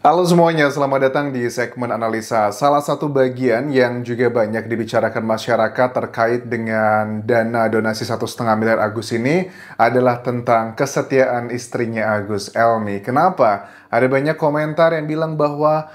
Halo semuanya, selamat datang di segmen analisa. Salah satu bagian yang juga banyak dibicarakan masyarakat terkait dengan dana donasi 1,5 miliar Agus ini adalah tentang kesetiaan istrinya Agus, Elmi. Kenapa? Ada banyak komentar yang bilang bahwa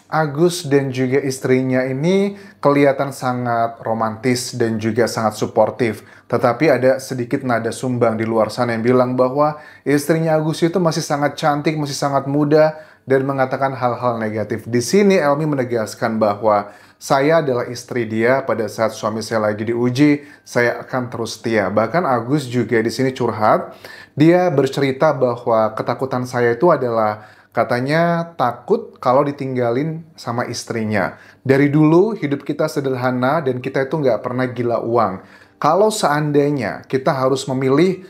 Agus dan juga istrinya ini kelihatan sangat romantis dan juga sangat suportif. Tetapi ada sedikit nada sumbang di luar sana yang bilang bahwa istrinya Agus itu masih sangat cantik, masih sangat muda, dan mengatakan hal-hal negatif. Di sini Elmi menegaskan bahwa saya adalah istri dia pada saat suami saya lagi diuji, saya akan terus setia. Bahkan Agus juga di sini curhat, dia bercerita bahwa ketakutan saya itu adalah katanya takut kalau ditinggalin sama istrinya. Dari dulu hidup kita sederhana dan kita itu nggak pernah gila uang. Kalau seandainya kita harus memilih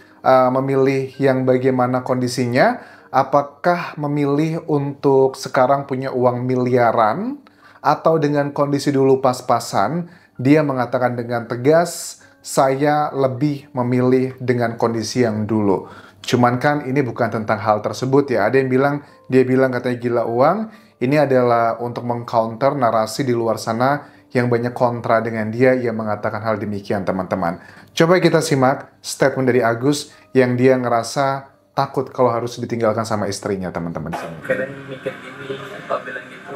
yang bagaimana kondisinya, apakah memilih untuk sekarang punya uang miliaran atau dengan kondisi dulu pas-pasan? Dia mengatakan dengan tegas, saya lebih memilih dengan kondisi yang dulu. Cuman kan ini bukan tentang hal tersebut ya. Ada yang bilang, dia bilang katanya gila uang. Ini adalah untuk mengcounter narasi di luar sana yang banyak kontra dengan dia yang mengatakan hal demikian, teman-teman. Coba kita simak statement dari Agus yang dia ngerasa takut kalau harus ditinggalkan sama istrinya, teman-teman. Kadang mikir gini, apa bilang gitu,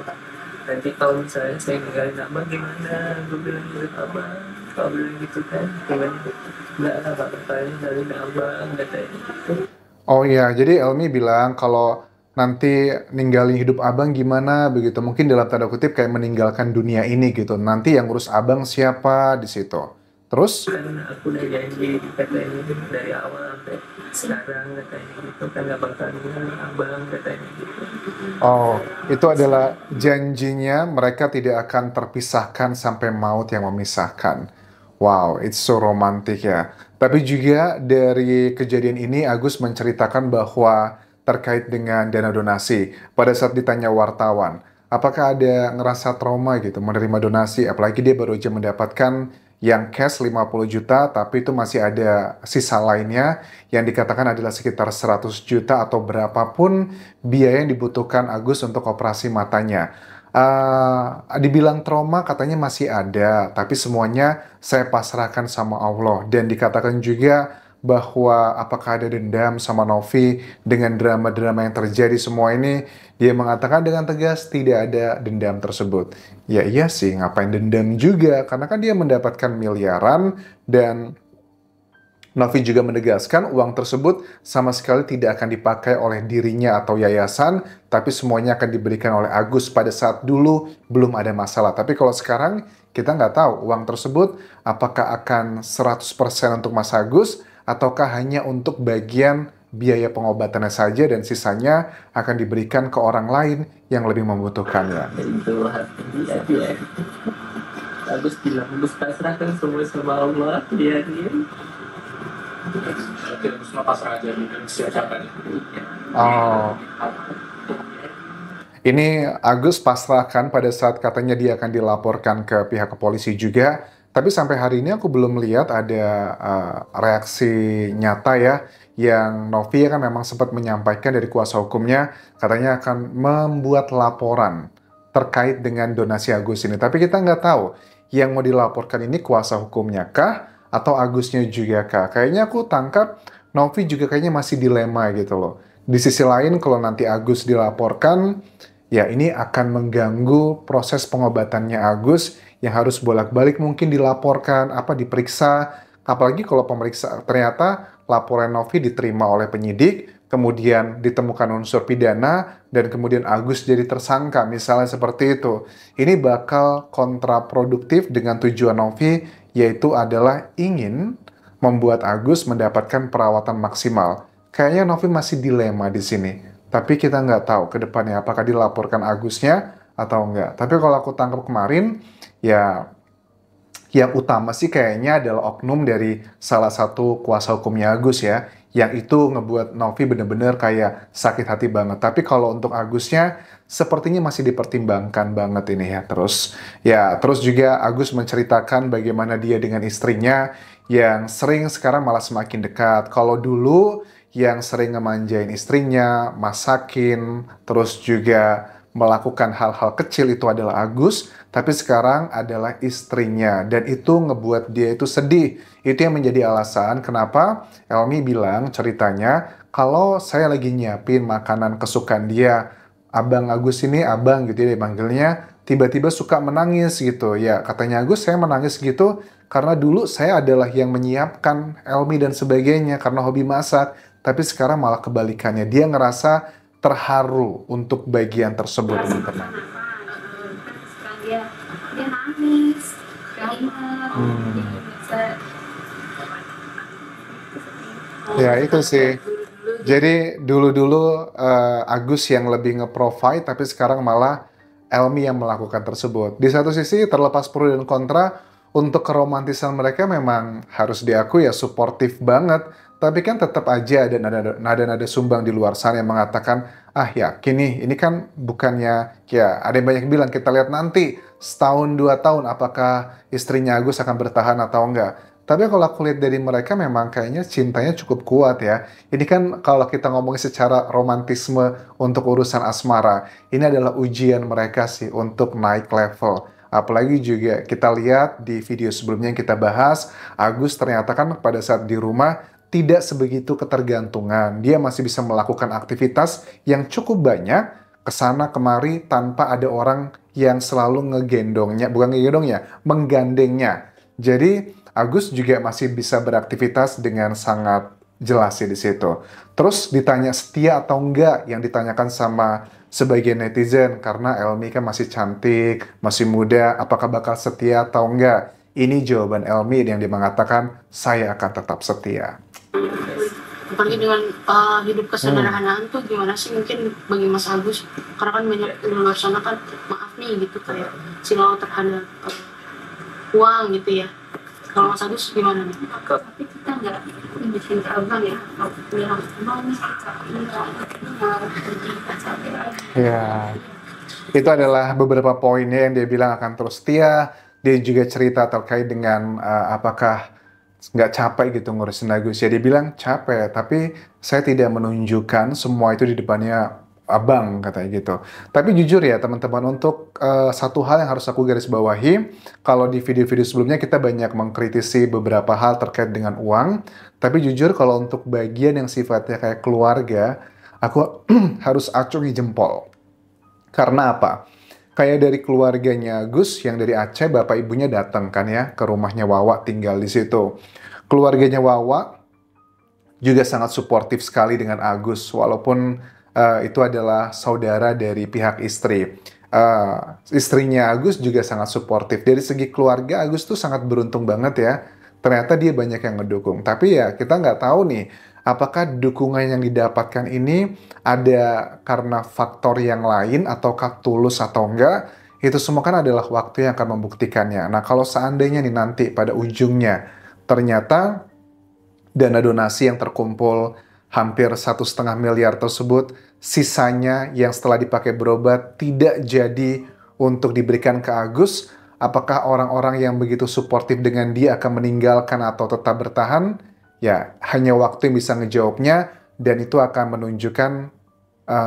nanti kalau misalnya saya ninggalin abang gimana, gue bilang gitu abang, kalau bilang gitu kan gimana, nggak ada apa katanya dari abang katanya gitu. Oh iya, jadi Elmi bilang kalau nanti ninggalin hidup abang gimana begitu. Mungkin dalam tanda kutip kayak meninggalkan dunia ini gitu. Nanti yang ngurus abang siapa di situ. Terus? Kan aku udah janji katanya dari awal sampai sekarang katanya gitu kan nggak bakal ninggalin abang katanya gitu. Oh, itu adalah janjinya mereka tidak akan terpisahkan sampai maut yang memisahkan. Wow, it's so romantic ya. Tapi juga dari kejadian ini Agus menceritakan bahwa terkait dengan dana donasi, pada saat ditanya wartawan, apakah ada ngerasa trauma gitu menerima donasi, apalagi dia baru aja mendapatkan yang cash 50 juta, tapi itu masih ada sisa lainnya yang dikatakan adalah sekitar 100 juta atau berapapun biaya yang dibutuhkan Agus untuk operasi matanya. Dibilang trauma katanya masih ada, tapi semuanya saya pasrahkan sama Allah. Dan dikatakan juga bahwa apakah ada dendam sama Novi dengan drama-drama yang terjadi semua ini, dia mengatakan dengan tegas tidak ada dendam tersebut. Ya iya sih, ngapain dendam juga, karena kan dia mendapatkan miliaran dan Novi juga menegaskan uang tersebut sama sekali tidak akan dipakai oleh dirinya atau yayasan, tapi semuanya akan diberikan oleh Agus pada saat dulu belum ada masalah. Tapi kalau sekarang kita nggak tahu uang tersebut apakah akan 100% untuk Mas Agus, ataukah hanya untuk bagian biaya pengobatannya saja dan sisanya akan diberikan ke orang lain yang lebih membutuhkannya. Itu hati dia. Agus bilang, Agus pasrahkan semua sama Allah, dia. Kita semua pasrah aja dengan siapa nih. Oh, ini Agus pasrahkan pada saat katanya dia akan dilaporkan ke pihak kepolisi juga. Tapi sampai hari ini aku belum melihat ada reaksi nyata ya. Yang Novi kan memang sempat menyampaikan dari kuasa hukumnya katanya akan membuat laporan terkait dengan donasi Agus ini. Tapi kita nggak tahu yang mau dilaporkan ini kuasa hukumnya kah atau Agusnya juga kah. Kayaknya aku tangkap Novi juga kayaknya masih dilema gitu loh. Di sisi lain kalau nanti Agus dilaporkan, ya ini akan mengganggu proses pengobatannya Agus yang harus bolak-balik mungkin dilaporkan, diperiksa. Apalagi kalau pemeriksa ternyata laporan Novi diterima oleh penyidik, kemudian ditemukan unsur pidana, dan kemudian Agus jadi tersangka, misalnya seperti itu. Ini bakal kontraproduktif dengan tujuan Novi, yaitu adalah ingin membuat Agus mendapatkan perawatan maksimal. Kayaknya Novi masih dilema di sini. Tapi kita nggak tahu ke depannya apakah dilaporkan Agusnya atau enggak. Tapi kalau aku tangkap kemarin, ya yang utama sih kayaknya adalah oknum dari salah satu kuasa hukumnya Agus ya. Yang itu ngebuat Novi bener-bener kayak sakit hati banget. Tapi kalau untuk Agusnya, sepertinya masih dipertimbangkan banget ini ya. Terus juga Agus menceritakan bagaimana dia dengan istrinya yang sering sekarang malah semakin dekat. Kalau dulu yang sering ngemanjain istrinya, masakin, terus juga melakukan hal-hal kecil itu adalah Agus, tapi sekarang adalah istrinya. Dan itu ngebuat dia itu sedih. Itu yang menjadi alasan kenapa Elmi bilang ceritanya, kalau saya lagi nyiapin makanan kesukaan dia, Abang Agus ini, Abang gitu ya dipanggilnya, tiba-tiba suka menangis gitu. Ya, katanya Agus, saya menangis gitu karena dulu saya adalah yang menyiapkan Elmi dan sebagainya karena hobi masak. Tapi sekarang malah kebalikannya. Dia ngerasa terharu untuk bagian tersebut, teman-teman. Sekarang dia nangis, keinget, Ya, itu sih. Jadi dulu-dulu Agus yang lebih nge-provide, tapi sekarang malah Elmi yang melakukan tersebut. Di satu sisi, terlepas pro dan kontra, untuk keromantisan mereka memang harus diakui ya suportif banget. Tapi kan tetap aja ada nada-nada sumbang di luar sana yang mengatakan, ah yakin nih, ini kan bukannya, ya ada yang banyak bilang, kita lihat nanti setahun 2 tahun apakah istrinya Agus akan bertahan atau enggak. Tapi kalau aku lihat dari mereka memang kayaknya cintanya cukup kuat ya. Ini kan kalau kita ngomongin secara romantisme untuk urusan asmara, ini adalah ujian mereka sih untuk naik level. Apalagi juga kita lihat di video sebelumnya yang kita bahas, Agus ternyata kan pada saat di rumah tidak sebegitu ketergantungan. Dia masih bisa melakukan aktivitas yang cukup banyak kesana kemari tanpa ada orang yang selalu ngegendongnya, bukan ngegendongnya, menggandengnya. Jadi Agus juga masih bisa beraktivitas dengan sangat jelas sih di situ. Terus ditanya setia atau enggak yang ditanyakan sama sebagian netizen karena Elmi kan masih cantik, masih muda, apakah bakal setia atau enggak? Ini jawaban Elmi yang dia mengatakan saya akan tetap setia. Apalagi dengan hidup kesederhanaan tuh gimana sih mungkin bagi Mas Agus, karena kan banyak di luar sana kan maaf nih gitu kayak silau terhadap uang gitu ya. Kalau Mas Agus gimana nih? tapi kita nggak bikin abang ya, bilang abang nih Ya, itu adalah beberapa poinnya yang dia bilang akan terus setia. Dia juga cerita terkait dengan apakah nggak capek gitu ngurusin Agus. Ya dia bilang capek, tapi saya tidak menunjukkan semua itu di depannya abang, katanya gitu. Tapi jujur ya teman-teman, untuk satu hal yang harus aku garis bawahi, kalau di video-video sebelumnya kita banyak mengkritisi beberapa hal terkait dengan uang, tapi jujur kalau untuk bagian yang sifatnya kayak keluarga, aku harus acungi jempol. Karena apa? Kayak dari keluarganya Gus yang dari Aceh, bapak ibunya datang kan ya ke rumahnya Wawa, tinggal di situ. Keluarganya Wawa juga sangat suportif sekali dengan Agus, walaupun itu adalah saudara dari pihak istri. Istrinya Agus juga sangat suportif. Dari segi keluarga, Agus tuh sangat beruntung banget ya. Ternyata dia banyak yang ngedukung. Tapi ya kita nggak tahu nih, apakah dukungan yang didapatkan ini ada karena faktor yang lain ataukah tulus atau enggak. Itu semua kan adalah waktu yang akan membuktikannya. Nah kalau seandainya nih nanti pada ujungnya ternyata dana donasi yang terkumpul hampir 1,5 miliar tersebut, sisanya yang setelah dipakai berobat tidak jadi untuk diberikan ke Agus, apakah orang-orang yang begitu suportif dengan dia akan meninggalkan atau tetap bertahan? Ya, hanya waktu yang bisa ngejawabnya, dan itu akan menunjukkan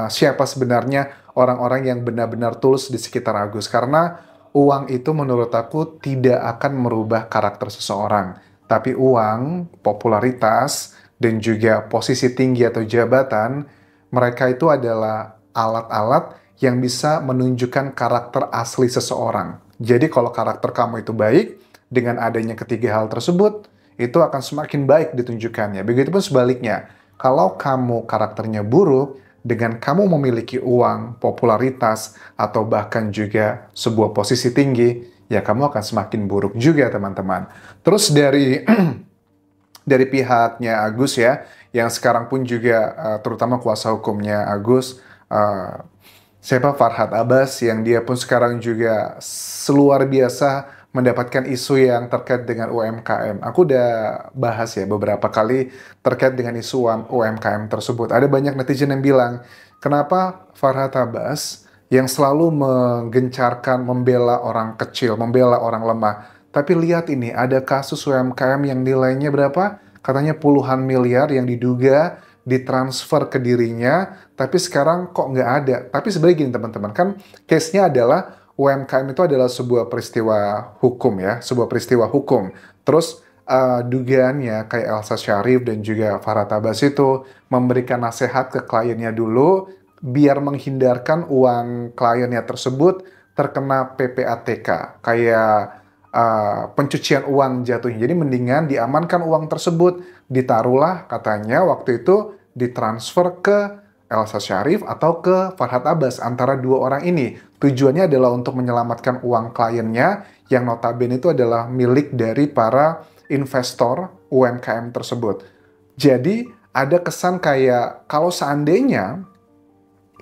siapa sebenarnya orang-orang yang benar-benar tulus di sekitar Agus. Karena uang itu menurut aku tidak akan merubah karakter seseorang. Tapi uang, popularitas, dan juga posisi tinggi atau jabatan, mereka itu adalah alat-alat yang bisa menunjukkan karakter asli seseorang. Jadi kalau karakter kamu itu baik, dengan adanya ketiga hal tersebut, itu akan semakin baik ditunjukkannya. Begitupun sebaliknya, kalau kamu karakternya buruk, dengan kamu memiliki uang, popularitas, atau bahkan juga sebuah posisi tinggi, ya kamu akan semakin buruk juga teman-teman. Terus dari pihaknya Agus ya, yang sekarang pun juga terutama kuasa hukumnya Agus, siapa Farhad Abbas, yang dia pun sekarang juga seluar biasa mendapatkan isu yang terkait dengan UMKM. Aku udah bahas ya beberapa kali terkait dengan isu UMKM tersebut. Ada banyak netizen yang bilang, kenapa Farhad Abbas yang selalu menggencarkan membela orang kecil, membela orang lemah. Tapi lihat ini, ada kasus UMKM yang nilainya berapa? Katanya puluhan miliar yang diduga ditransfer ke dirinya, tapi sekarang kok nggak ada. Tapi sebenarnya gini teman-teman, kan case-nya adalah UMKM itu adalah sebuah peristiwa hukum ya, sebuah peristiwa hukum. Terus dugaannya kayak Elsa Syarif dan juga Farhad Abbas itu memberikan nasihat ke kliennya dulu biar menghindarkan uang kliennya tersebut terkena PPATK, kayak pencucian uang jatuhnya. Jadi mendingan diamankan uang tersebut, ditaruhlah katanya waktu itu ditransfer ke Elsa Syarif atau ke Farhad Abbas, antara dua orang ini. Tujuannya adalah untuk menyelamatkan uang kliennya yang notabene itu adalah milik dari para investor UMKM tersebut. Jadi ada kesan kayak kalau seandainya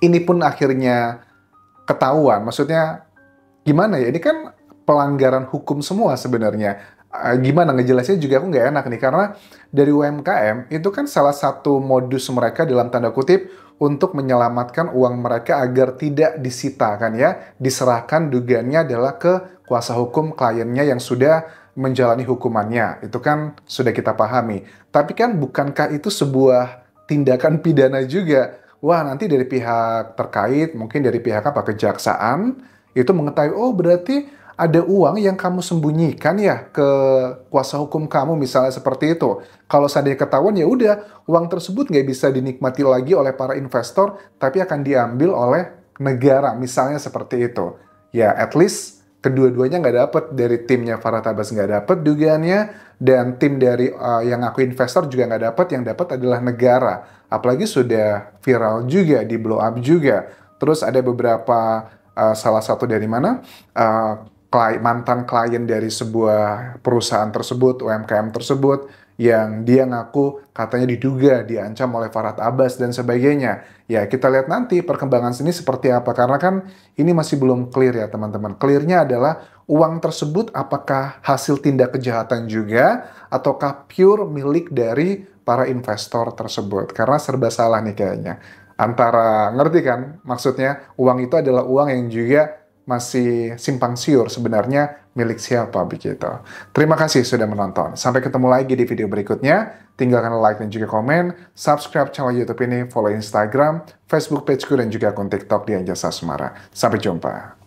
ini pun akhirnya ketahuan, maksudnya gimana ya, ini kan pelanggaran hukum semua sebenarnya. Gimana ngejelasinnya juga aku nggak enak nih, karena dari UMKM itu kan salah satu modus mereka dalam tanda kutip untuk menyelamatkan uang mereka agar tidak disita kan ya, diserahkan dugaannya adalah ke kuasa hukum kliennya yang sudah menjalani hukumannya. Itu kan sudah kita pahami. Tapi kan bukankah itu sebuah tindakan pidana juga? Wah, nanti dari pihak terkait, mungkin dari pihak kejaksaan, itu mengetahui, oh berarti ada uang yang kamu sembunyikan ya ke kuasa hukum kamu, misalnya seperti itu. Kalau seandainya ketahuan, ya udah, uang tersebut nggak bisa dinikmati lagi oleh para investor, tapi akan diambil oleh negara, misalnya seperti itu. Ya, at least kedua-duanya nggak dapet, dari timnya Farhad Abbas nggak dapet dugaannya, dan tim dari yang aku investor juga nggak dapet, yang dapat adalah negara. Apalagi sudah viral juga, di blow up juga. Terus ada beberapa, salah satu dari mana, mantan klien dari sebuah perusahaan tersebut, UMKM tersebut, yang dia ngaku katanya diduga diancam oleh Farhad Abbas dan sebagainya. Ya, kita lihat nanti perkembangan sini seperti apa, karena kan ini masih belum clear ya teman-teman. Clearnya adalah uang tersebut apakah hasil tindak kejahatan juga, ataukah pure milik dari para investor tersebut. Karena serba salah nih kayaknya. Antara, ngerti kan maksudnya, uang itu adalah uang yang juga masih simpang siur sebenarnya milik siapa begitu. Terima kasih sudah menonton. Sampai ketemu lagi di video berikutnya. Tinggalkan like dan juga komen. Subscribe channel YouTube ini, follow Instagram, Facebook pageku, dan juga akun TikTok di Anjasa Semara. Sampai jumpa.